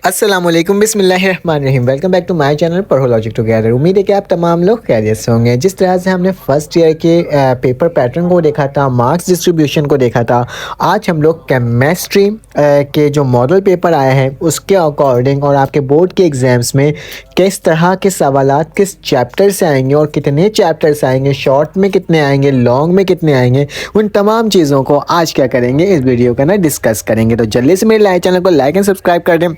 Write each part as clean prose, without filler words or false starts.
अस्सलाम वालेकुम बिस्मिल्लाहिर्रहमानिर्रहीम। Welcome back to my channel Padho logic together. उम्मीद है कि आप तमाम लोग खैरियत से होंगे। जिस तरह से हमने फर्स्ट ईयर के पेपर पैटर्न को देखा था, मार्क्स डिस्ट्रीब्यूशन को देखा था, आज हम लोग केमिस्ट्री के जो मॉडल पेपर आए हैं उसके अकॉर्डिंग और आपके बोर्ड के एग्ज़ाम्स में किस तरह के सवालात किस चैप्टर से आएंगे और कितने चैप्टर्स आएंगे, शॉर्ट में कितने आएंगे, लॉन्ग में कितने आएंगे, उन तमाम चीज़ों को आज क्या करेंगे इस वीडियो का ना डिस्कस करेंगे। तो जल्दी से मेरे चैनल को लाइक एंड सब्सक्राइब कर दें,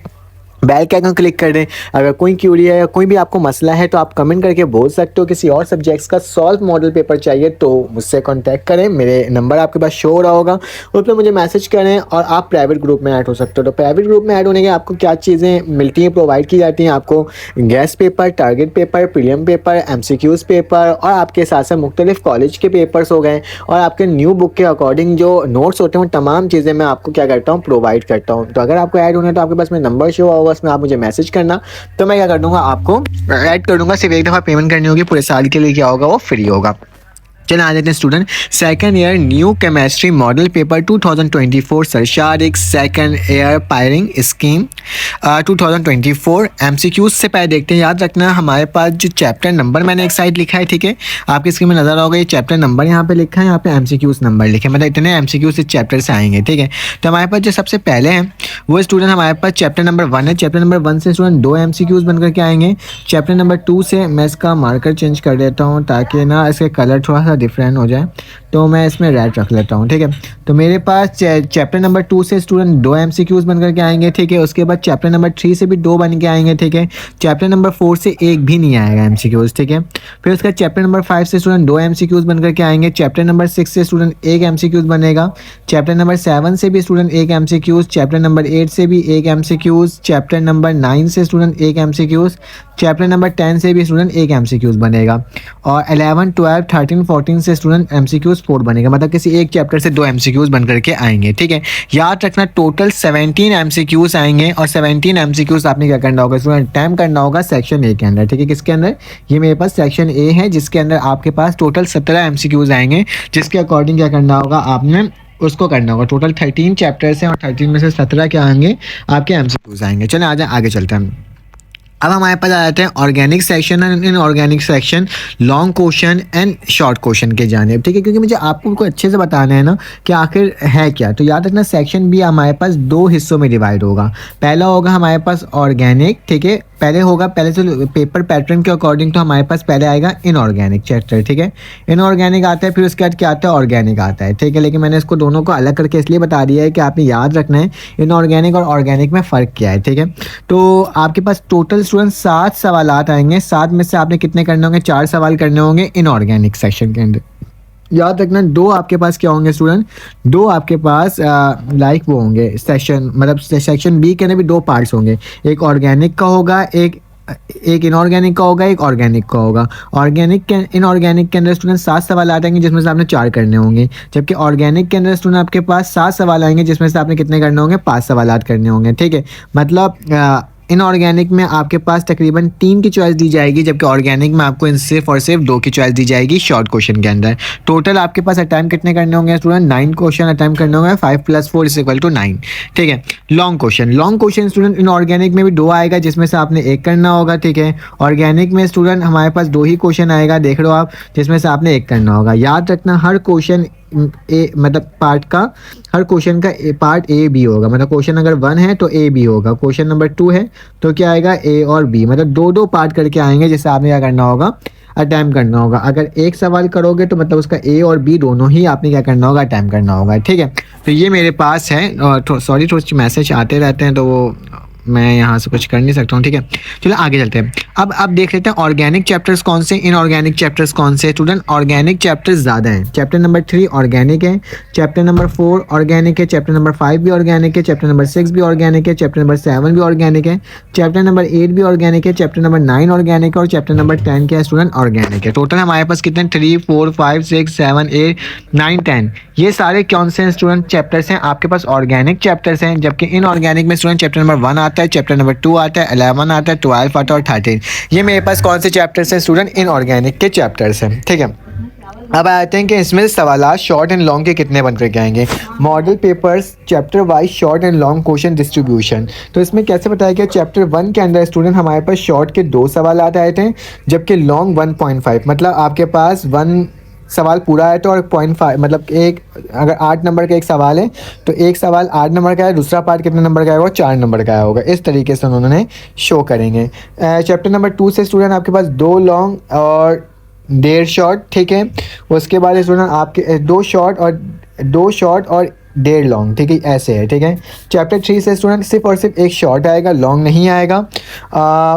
बेल के आइकन क्लिक कर दें। अगर कोई क्यूरी है या कोई भी आपको मसला है तो आप कमेंट करके बोल सकते हो। किसी और सब्जेक्ट्स का सॉल्व मॉडल पेपर चाहिए तो मुझसे कांटेक्ट करें, मेरे नंबर आपके पास शो हो रहा होगा, उस पर मुझे मैसेज करें और आप प्राइवेट ग्रुप में ऐड हो सकते हो। तो प्राइवेट ग्रुप में ऐड होने के आपको क्या चीज़ें मिलती हैं, प्रोवाइड की जाती हैं आपको guest paper, target paper, prelim paper, MCQs paper और आपके साथ साथ मुख्तलिफ कॉलेज के पेपर्स हो गए और आपके न्यू बुक के अकॉर्डिंग जो नोट्स होते हैं वो तमाम चीज़ें मैं आपको क्या करता हूँ, प्रोवाइड करता हूँ। तो अगर आपको ऐड होना है तो आपके पास मेरा नंबर शो होगा, उसमें आप मुझे मैसेज करना, तो मैं क्या कर दूंगा, आपको ऐड कर दूंगा। सिर्फ एक दफ़ा पेमेंट करनी होगी, पूरे साल के लिए क्या होगा वो फ्री होगा। चलिए आ जाते हैं student, second year new chemistry model paper 2024 सरशार एक सेकंड ईयर पायरिंग स्कीम 2024 MCQs से पहले देखते हैं। याद रखना हमारे पास जो चैप्टर नंबर मैंने एक साइड लिखा है, ठीक है, आपकी स्क्रीन में नजर होगा, ये चैप्टर नंबर यहाँ पे लिखा है, यहाँ पे MCQs नंबर लिखे, मतलब इतने MCQs इस चैप्टर से आएंगे, ठीक है। तो हमारे पास जो सबसे पहले हैं वो स्टूडेंट हमारे पास चैप्टर नंबर 1 है। चैप्टर नंबर 1 से स्टूडेंट 2 MCQs बन करके आएंगे। चैप्टर नंबर 2 से मैं इसका मार्कर चेंज कर देता हूँ ताकि ना इसके कलर थोड़ा सा डिफरेंट हो जाए, तो मैं इसमें रेड रख लेता हूँ, ठीक है। तो मेरे पास चैप्टर नंबर 2 से स्टूडेंट 2 MCQs बन करके आएंगे, ठीक है। उसके बाद चैप्टर नंबर 3 से भी 2 बन के आएंगे, ठीक है। चैप्टर नंबर 4 से एक भी नहीं आएगा MCQs, ठीक है। फिर उसका चैप्टर नंबर 5 से स्टूडेंट 2 MCQs बन करके आएंगे। चैप्टर नंबर 6 से स्टूडेंट एक MCQs बनेगा। चैप्टर नंबर 7 से भी स्टूडेंट एक MCQs। चैप्टर नंबर 8 से भी एक MCQs। चैप्टर नंबर 9 से स्टूडेंट एक MCQs। चैप्टर नंबर 10 से भी स्टूडेंट एक MCQs बनेगा और 11, 12, 13, 14 से स्टूडेंट MCQs 4 बनेगा, मतलब किसी एक चैप्टर से 2 MCQs बन करके आएंगे, ठीक है। याद रखना टोटल 17 MCQs आएंगे और 17 MCQs आपने क्या करना होगा स्टूडेंट, टाइम करना होगा सेक्शन ए के अंदर, ठीक है। किसके अंदर, ये मेरे पास सेक्शन ए है जिसके अंदर आपके पास टोटल 17 MCQs आएंगे, जिसके अकॉर्डिंग क्या करना होगा आपने उसको करना होगा। टोटल 13 चैप्टर्स हैं और 13 में से 17 क्या आएंगे आपके MCQs आएंगे। चलें आ जाए आगे चलते हैं। अब हमारे पास आ जाते हैं organic section and in organic section long question and short question के जानिब, ठीक है, क्योंकि मुझे आपको अच्छे से बताना है ना कि आखिर है क्या। तो याद रखना सेक्शन भी हमारे पास 2 हिस्सों में डिवाइड होगा। पहला होगा हमारे पास ऑर्गेनिक, ठीक है, पहले से पेपर पैटर्न के अकॉर्डिंग तो हमारे पास पहले आएगा इनऑर्गेनिक चैप्टर, ठीक है। इनऑर्गेनिक आता है, फिर उसके बाद क्या आता है, ऑर्गेनिक आता है, ठीक है। लेकिन मैंने इसको दोनों को अलग करके इसलिए बता दिया है कि आपने याद रखना है इनऑर्गेनिक और ऑर्गेनिक में फ़र्क क्या है, ठीक है। तो आपके पास टोटल स्टूडेंट 7 सवालात आएंगे। 7 में से आपने कितने करने होंगे, 4 सवाल करने होंगे इनऑर्गेनिक सेक्शन के अंदर। याद रखना 2 आपके पास क्या होंगे स्टूडेंट, 2 आपके पास लाइक वो होंगे सेक्शन, मतलब सेक्शन बी के अंदर भी 2 पार्ट्स होंगे, एक ऑर्गेनिक का होगा, एक इनऑर्गेनिक का होगा, एक ऑर्गेनिक का होगा। ऑर्गेनिक के इनऑर्गेनिक के अंदर स्टूडेंट 7 सवाल आएंगे जिसमें से आपने 4 करने होंगे, जबकि ऑर्गेनिक के अंदर स्टूडेंट आपके पास 7 सवाल आएंगे जिसमें से आपने कितने करने होंगे, 5 सवाल करने होंगे, ठीक है। मतलब इनऑर्गेनिक में आपके पास तकरीबन 3 की चॉइस दी जाएगी, जबकि ऑर्गेनिक में आपको इन सिर्फ और सिर्फ 2 की चॉइस दी जाएगी शॉर्ट क्वेश्चन के अंदर। टोटल आपके पास अटैम्प्ट कितने करने होंगे स्टूडेंट, 9 क्वेश्चन अटैम्प्ट करने होंगे, 5 + 4 = 9, ठीक है। लॉन्ग क्वेश्चन स्टूडेंट इनऑर्गेनिक में भी 2 आएगा जिसमें से आपने एक करना होगा, ठीक है। ऑर्गेनिक में स्टूडेंट हमारे पास 2 ही क्वेश्चन आएगा, देख लो आप, जिसमें से आपने एक करना होगा। याद रखना हर क्वेश्चन ए मतलब पार्ट का, हर क्वेश्चन का पार्ट ए बी होगा, मतलब क्वेश्चन अगर 1 है तो ए बी होगा, क्वेश्चन नंबर 2 है तो क्या आएगा ए और बी, मतलब 2 पार्ट करके आएंगे जिससे आपने क्या करना होगा, अटैम्प्ट करना होगा। अगर एक सवाल करोगे तो मतलब उसका ए और बी दोनों ही आपने क्या करना होगा, अटैम्प्ट करना होगा, ठीक है। तो ये मेरे पास है, सॉरी थोड़े मैसेज आते रहते हैं तो वो मैं यहाँ से कुछ कर नहीं सकता हूँ, ठीक है। चलो आगे चलते हैं। अब देख लेते हैं ऑर्गेनिक चैप्टर्स कौन से, इनऑर्गेनिक चैप्टर्स कौन से। स्टूडेंट ऑर्गेनिक चैप्टर्स ज़्यादा हैं। चैप्टर नंबर 3 ऑर्गेनिक है, चैप्टर नंबर 4 ऑर्गेनिक है, चैप्टर नंबर 5 भी ऑर्गेनिक है, चैप्टर नंबर 6 भी ऑर्गेनिक है, चैप्टर नंबर 7 भी ऑर्गेनिक है, चैप्टर नंबर 8 भी ऑर्गेनिक है, चैप्टर नंबर 9 ऑर्गेनिक है और चैप्टर नंबर 10 क्या है स्टूडेंट, ऑर्गेनिक है। टोटल हमारे पास कितने 3, 4, 5, 6, 7, 8, 9, 10 ये सारे कौन से स्टूडेंट चैप्टर्स हैं आपके पास, ऑर्गेनिक चैप्टर्स हैं। जबकि इनऑर्गेनिक में स्टूडेंट चैप्टर नंबर 1 आता है, चैप्टर नंबर 2 आता है, 11 आता है, 12 आता है और 13। ये मेरे पास कौन से चैप्टर्स हैं स्टूडेंट, इनऑर्गेनिक के चैप्टर्स हैं, ठीक है। अब आते हैं कि इसमें सवालात शॉर्ट एंड लॉन्ग के कितने बन करके आएंगे। Model papers chapter wise short and long question distribution. तो इसमें कैसे बताया गया, चैप्टर 1 के अंदर स्टूडेंट हमारे पास शॉर्ट के 2 सवालात आए थे, जबकि लॉन्ग 1.5, मतलब आपके पास 1 सवाल पूरा है तो, और 0.5 मतलब एक, अगर 8 नंबर का एक सवाल है तो एक सवाल 8 नंबर का है, दूसरा पार्ट कितने नंबर का है, वो 4 नंबर का आया होगा। इस तरीके से उन्होंने शो करेंगे। चैप्टर नंबर 2 से स्टूडेंट आपके पास 2 लॉन्ग और 1.5 शॉर्ट, ठीक है। उसके बाद स्टूडेंट आपके 2 शॉर्ट और 1.5 लॉन्ग, ठीक है, ऐसे है, ठीक है। चैप्टर 3 से स्टूडेंट सिर्फ और सिर्फ एक शॉर्ट आएगा, लॉन्ग नहीं आएगा।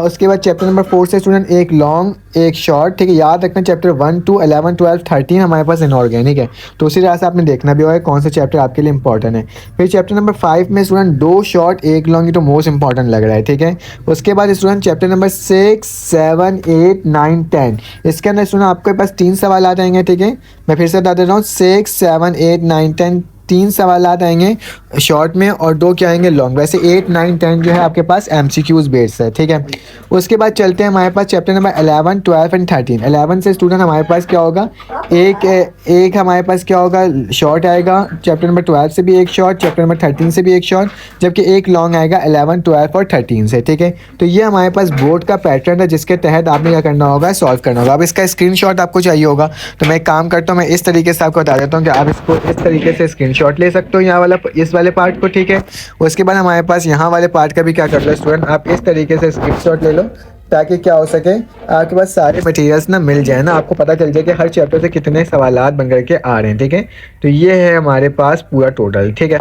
उसके बाद चैप्टर नंबर 4 से स्टूडेंट एक लॉन्ग एक शॉर्ट, ठीक है। याद रखना चैप्टर 1 to 11 12 13 हमारे पास इनऑर्गेनिक है, तो उसी तरह से आपने देखना भी होगा कौन सा चैप्टर आपके लिए इंपॉर्टेंट है। फिर चैप्टर नंबर 5 में स्टूडेंट 2 शॉर्ट 1 लॉन्ग, ये तो मोस्ट इंपॉर्टेंट लग रहा है, ठीक है। उसके बाद स्टूडेंट चैप्टर नंबर 6 7 8 9 10, इसके अंदर स्टूडेंट आपके पास 3 सवाल आ जाएंगे, ठीक है। मैं फिर से बता दे रहा हूँ, 6 7 8 9 10 3 सवाल आएंगे शॉर्ट में और 2 क्या आएंगे लॉन्ग। वैसे 8 9 10 जो है आपके पास MCQs बेस्ड है, ठीक है। उसके बाद चलते हैं हमारे पास चैप्टर नंबर 11 12 एंड 13। 11 से स्टूडेंट हमारे पास क्या होगा, एक हमारे पास क्या होगा, शॉर्ट आएगा। चैप्टर नंबर 12 से भी एक शॉर्ट, चैप्टर नंबर 13 से भी एक शॉर्ट, जबकि एक लॉन्ग आएगा 11 12 और 13 से, ठीक है। तो ये हमारे पास बोर्ड का पैटर्न है जिसके तहत आपने क्या करना होगा, सॉल्व करना होगा। अब इसका स्क्रीनशॉट आपको चाहिए होगा, तो मैं एक काम करता हूँ, मैं इस तरीके से आपको बता देता हूँ कि आप इसको इस तरीके से स्क्रीनशॉट ले सकते हो, यहाँ वाला इस वाले पार्ट को, ठीक है। उसके बाद हमारे पास यहाँ वाले पार्ट का भी क्या कर लो स्टूडेंट, आप इस तरीके से स्क्रीनशॉट ले लो, ताकि क्या हो सके, आपके पास सारे मटेरियल्स ना मिल जाए ना, आपको पता चल जाए कि हर चैप्टर से कितने सवालात बन करके आ रहे हैं, ठीक है। तो ये है हमारे पास पूरा टोटल, ठीक है।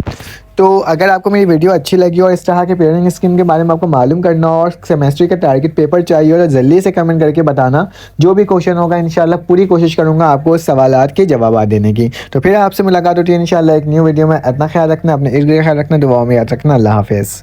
तो अगर आपको मेरी वीडियो अच्छी लगी और इस तरह के पेयरिंग स्कीम के बारे में आपको मालूम करना हो और सेमेस्ट्री का टारगेट पेपर चाहिए हो, तो जल्दी से कमेंट करके बताना। जो भी क्वेश्चन होगा इंशाल्लाह पूरी कोशिश करूँगा आपको उस सवालात के जवाब देने की। तो फिर आपसे मुलाकात होती है इंशाल्लाह एक न्यू वीडियो में। इतना ख्याल रखना, अपने इर्द गिर्द ख्याल रखना, दुआओं में याद रखना। अल्लाह हाफिज़।